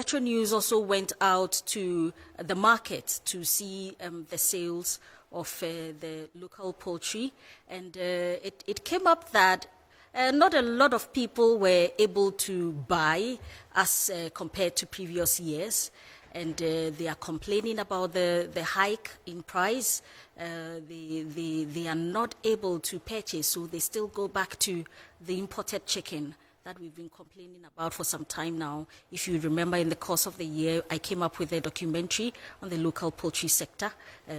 Metro News also went out to the market to see the sales of the local poultry, and it came up that not a lot of people were able to buy as compared to previous years, and they are complaining about the hike in price. They are not able to purchase, so they still go back to the imported chicken that we've been complaining about for some time now. If you remember, in the course of the year, I came up with a documentary on the local poultry sector,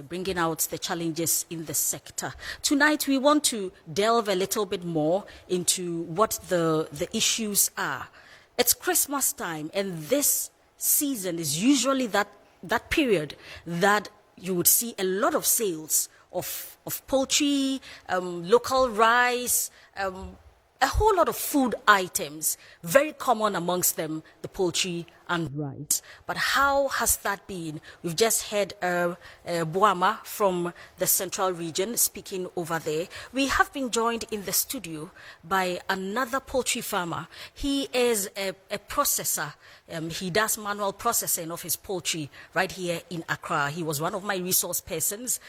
bringing out the challenges in the sector. Tonight, we want to delve a little bit more into what the issues are. It's Christmas time, and this season is usually that period that you would see a lot of sales of poultry, local rice, a whole lot of food items, very common amongst them, the poultry and rice. But how has that been? We've just heard Boama from the central region speaking over there. We have been joined in the studio by another poultry farmer. He is a processor. He does manual processing of his poultry right here in Accra. He was one of my resource persons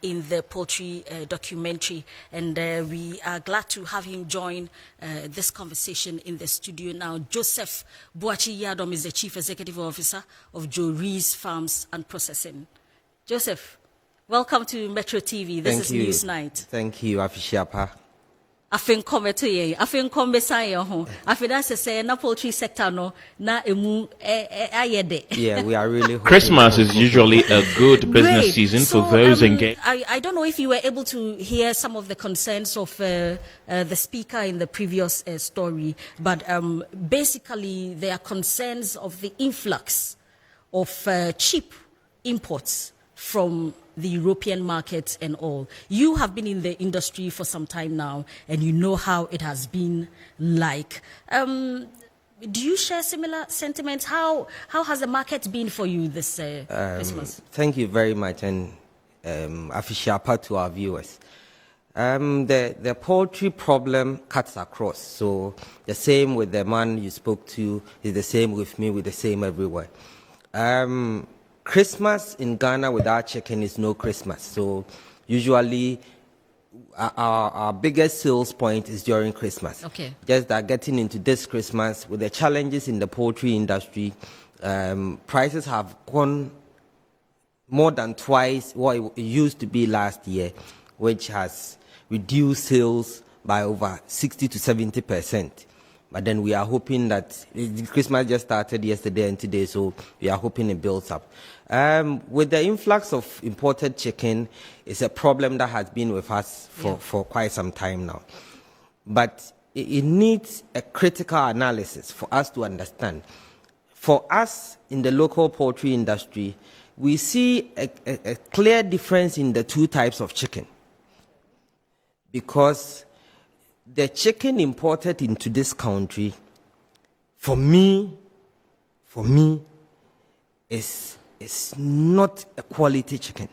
in the poultry documentary, and we are glad to have him join this conversation in the studio now. Joseph Boachi Yadom is the Chief Executive Officer of Joe Rees Farms and Processing. Joseph, welcome to Metro TV. This is News Night. Thank you, Afishiapa. Afin come to ye, afin come say ho. Afin that say na poultry sector no na emu ayede. Yeah, we are really Christmas is usually a good business season for those engaged. I don't know if you were able to hear some of the concerns of the speaker in the previous story, but basically there are concerns of the influx of cheap imports from the European markets and all. You have been in the industry for some time now, and you know how it has been like. Do you share similar sentiments? How has the market been for you this Christmas? Thank you very much, and Afishiapa to our viewers. The poultry problem cuts across. So the same with the man you spoke to is the same with me, with the same everywhere. Christmas in Ghana without chicken is no Christmas. So usually our biggest sales point is during Christmas. Okay. Just that getting into this Christmas with the challenges in the poultry industry, prices have gone more than twice what it used to be last year, which has reduced sales by over 60 to 70%. But then we are hoping that Christmas just started yesterday and today, so we are hoping it builds up. With the influx of imported chicken, it's a problem that has been with us for quite some time now. But it needs a critical analysis for us to understand. For us in the local poultry industry, we see a clear difference in the two types of chicken. Because the chicken imported into this country, for me, is not a quality chicken.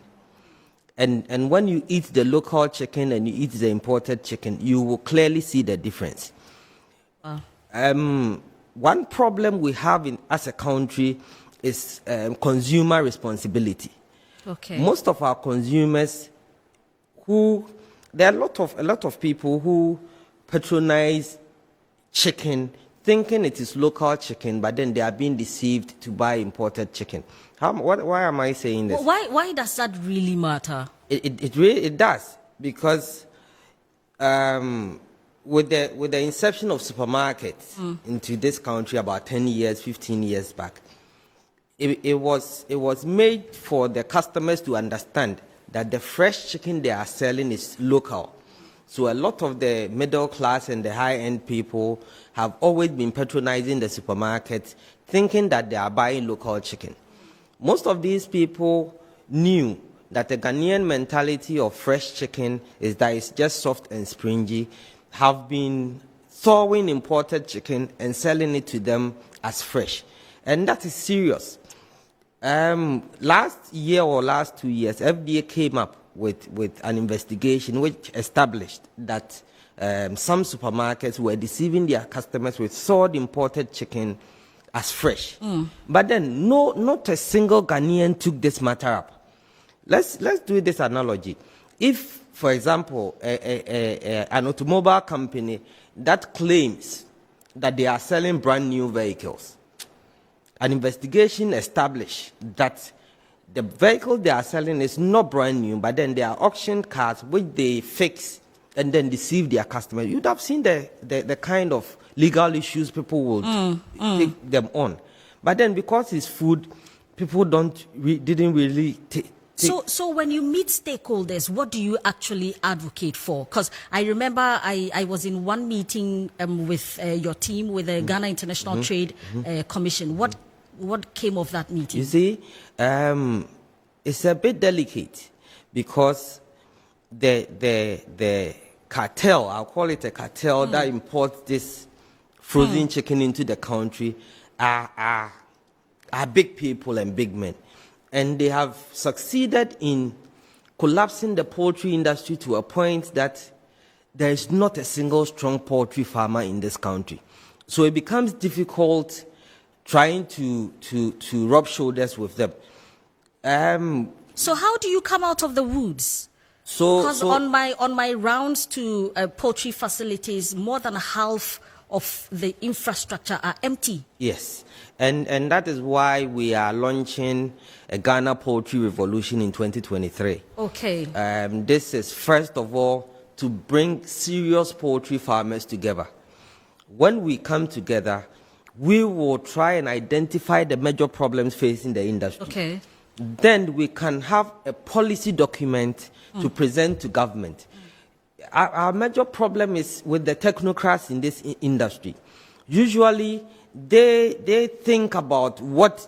And when you eat the local chicken and you eat the imported chicken, you will clearly see the difference. Wow. One problem we have as a country is consumer responsibility. Okay. Most of our consumers there are a lot of people who patronize chicken thinking it is local chicken, but then they are being deceived to buy imported chicken. Why am I saying this? Why does that really matter? It really does, because with the inception of supermarkets into this country about 10 years, 15 years back, it was made for the customers to understand that the fresh chicken they are selling is local. So a lot of the middle class and the high-end people have always been patronizing the supermarkets, thinking that they are buying local chicken. Most of these people knew that the Ghanaian mentality of fresh chicken is that it's just soft and springy, have been thawing imported chicken and selling it to them as fresh. And that is serious. Last year or last 2 years, FDA came up with an investigation which established that some supermarkets were deceiving their customers with thawed imported chicken as fresh. But then not a single Ghanaian took this matter up. Let's do this analogy. If, for example, an automobile company that claims that they are selling brand new vehicles, an investigation established that the vehicle they are selling is not brand new, but then they are auction cars which they fix and then deceive their customers. You'd have seen the kind of legal issues people would take them on. But then because it's food, people didn't really take. So when you meet stakeholders, what do you actually advocate for? Because I remember I was in one meeting with your team with the Ghana International Trade Commission. What came of that meeting? You see, it's a bit delicate because the cartel, I'll call it a cartel, that imports this frozen chicken into the country are big people and big men. And they have succeeded in collapsing the poultry industry to a point that there is not a single strong poultry farmer in this country. So it becomes difficult trying to rub shoulders with them. So how do you come out of the woods? Because on my rounds to poultry facilities, more than half of the infrastructure are empty. Yes, and that is why we are launching a Ghana Poultry Revolution in 2023. Okay. This is, first of all, to bring serious poultry farmers together. When we come together, we will try and identify the major problems facing the industry. Okay. Then we can have a policy document to present to government. Our major problem is with the technocrats in this industry. Usually, they think about what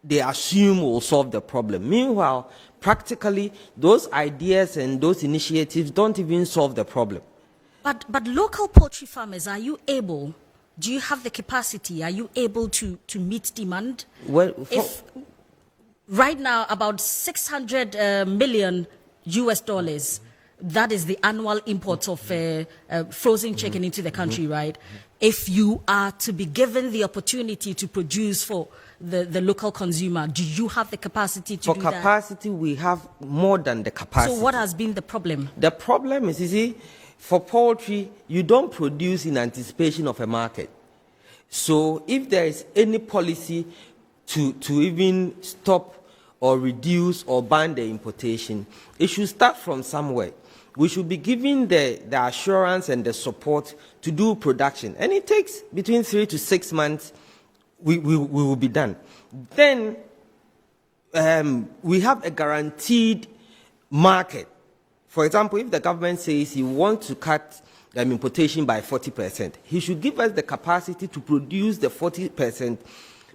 they assume will solve the problem. Meanwhile, practically, those ideas and those initiatives don't even solve the problem. But local poultry farmers, do you have the capacity? Are you able to meet demand? Well, right now, about 600 million US dollars, that is the annual imports of frozen chicken into the country, right? If you are to be given the opportunity to produce for the local consumer, do you have the capacity to do that? For capacity, we have more than the capacity. So what has been the problem? The problem is, you see, for poultry, you don't produce in anticipation of a market. So if there is any policy to even stop or reduce or ban the importation, it should start from somewhere. We should be giving the assurance and the support to do production. And it takes between 3 to 6 months, we will be done. Then we have a guaranteed market. For example, if the government says he wants to cut importation by 40%, he should give us the capacity to produce the 40%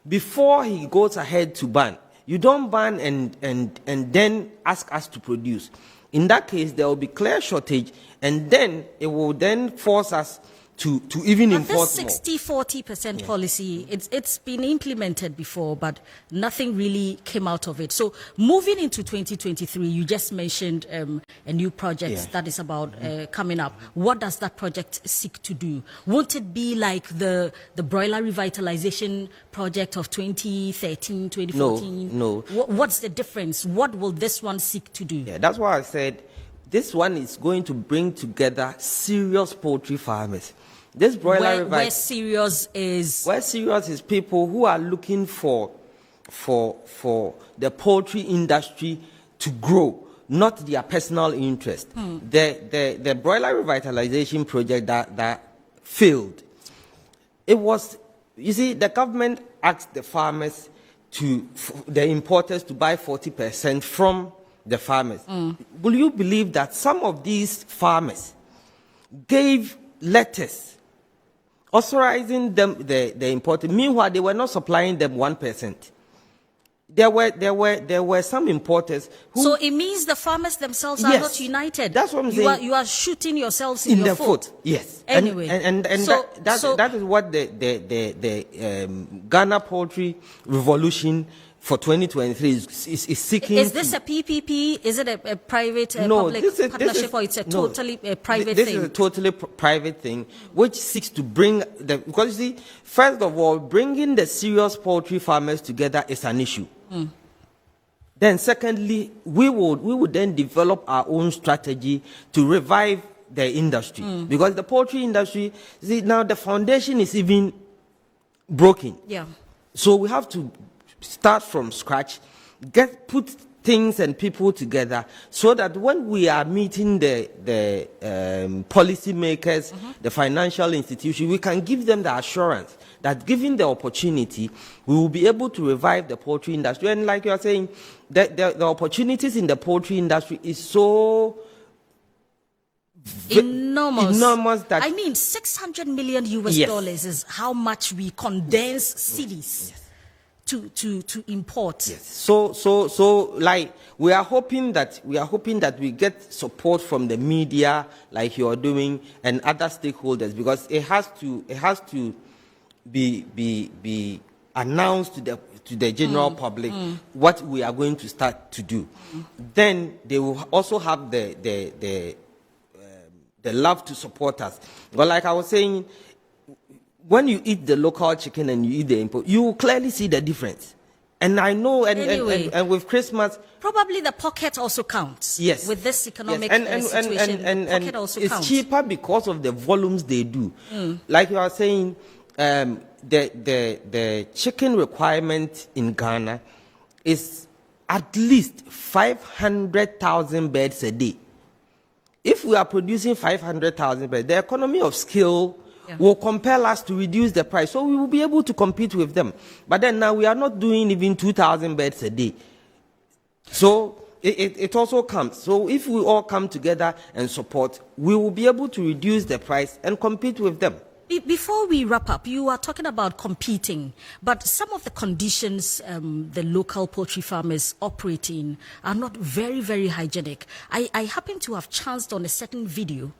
before he goes ahead to ban. You don't ban and then ask us to produce. In that case, there will be clear shortage, and then it will then force us to even import more. This 60-40% policy, it's been implemented before, but nothing really came out of it. So moving into 2023, you just mentioned a new project that is about coming up. What does that project seek to do? Won't it be like the broiler revitalization project of 2013, 2014? No. What's the difference? What will this one seek to do? Yeah, that's why I said this one is going to bring together serious poultry farmers. This broiler where serious is people who are looking for the poultry industry to grow, not their personal interest. The broiler revitalization project that failed. It was, you see, the government asked the farmers the importers to buy 40% from the farmers. Will you believe that some of these farmers gave letters authorizing them the importing? Meanwhile, they were not supplying them 1%. There were some importers who... So it means the farmers themselves are not united. That's what I'm saying. You are shooting yourselves in the foot. Yes. Anyway. That is what the Ghana Poultry Revolution for 2023 is seeking. Is this a PPP? Is it a private public partnership, or it's a totally private thing? This is a totally private thing, which seeks to bring the, because you see, first of all, bringing the serious poultry farmers together is an issue. Then secondly, we would then develop our own strategy to revive the industry, because the poultry industry, see, now the foundation is even broken. Yeah. So we have to start from scratch, put things and people together, so that when we are meeting the policy makers, the financial institutions, we can give them the assurance that given the opportunity, we will be able to revive the poultry industry. And like you are saying, the opportunities in the poultry industry is so enormous that, I mean, 600 million US dollars is how much we condense cities to import. Yes. So like we are hoping that we get support from the media, like you are doing, and other stakeholders, because it has to be announced to the general public what we are going to start to do. Then they will also have the love to support us. But like I was saying, when you eat the local chicken and you eat the import, you will clearly see the difference. And I know, and with Christmas, probably the pocket also counts. Yes. With this economic situation, and pocket also it's counts. cheaper because of the volumes they do. Like you are saying, the chicken requirement in Ghana is at least 500,000 birds a day. If we are producing 500,000 birds, the economy of scale will compel us to reduce the price, so we will be able to compete with them. But then now we are not doing even 2,000 birds a day. So it also comes. So if we all come together and support, we will be able to reduce the price and compete with them. Before we wrap up, you are talking about competing, but some of the conditions the local poultry farmers operate in are not very, very hygienic. I happen to have chanced on a certain video.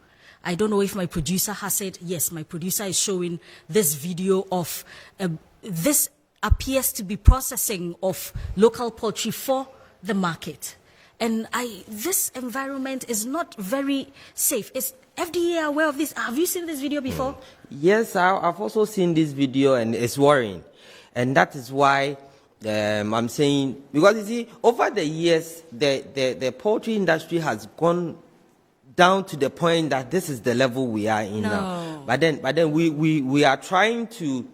I don't know if my producer has it. Yes, my producer is showing this video of this appears to be processing of local poultry for the market. And this environment is not very safe. Is FDA aware of this? Have you seen this video before? Yes, I've also seen this video, and it's worrying. And that is why I'm saying, because you see, over the years, the poultry industry has gone down to the point that this is the level we are in now. But then we are trying to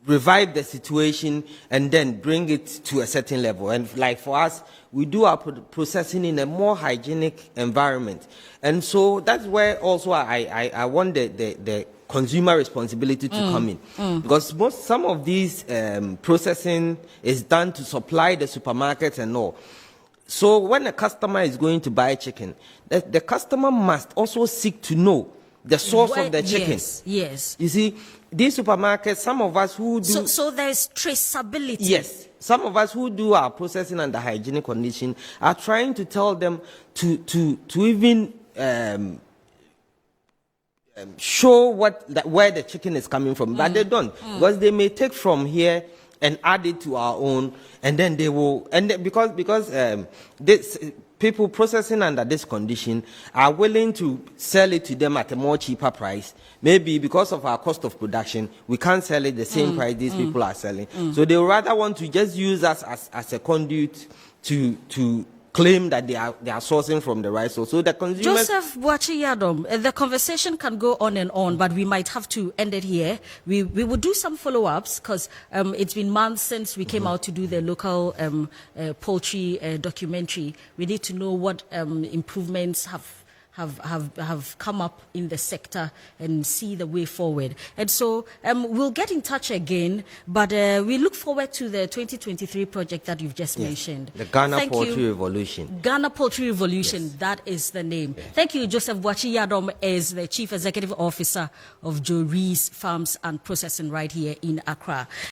revive the situation and then bring it to a certain level. And like for us, we do our processing in a more hygienic environment. And so that's where also I want the consumer responsibility to come in. Because some of these processing is done to supply the supermarkets and all. So when a customer is going to buy chicken, the customer must also seek to know the source of the chicken. Yes. You see, these supermarkets, some of us who do... So there's traceability. Yes. Some of us who do our processing under hygienic condition are trying to tell them to even show where the chicken is coming from. But they don't. Because they may take from here and add it to our own, and then they will, and then because this people processing under this condition are willing to sell it to them at a more cheaper price. Maybe because of our cost of production, we can't sell it the same price these people are selling. So they would rather want to just use us as a conduit to claim that they are sourcing from the right source. So the consumers... Joseph Boakye-Yiadom, the conversation can go on and on, but we might have to end it here. We will do some follow-ups because it's been months since we came out to do the local poultry documentary. We need to know what improvements have come up in the sector and see the way forward. And so we'll get in touch again, but we look forward to the 2023 project that you've just mentioned. The Ghana Poultry Revolution. Ghana Poultry Revolution, that is the name. Thank you. Joseph Boakye-Yiadom is the Chief Executive Officer of Joe Rees Farms and Processing right here in Accra.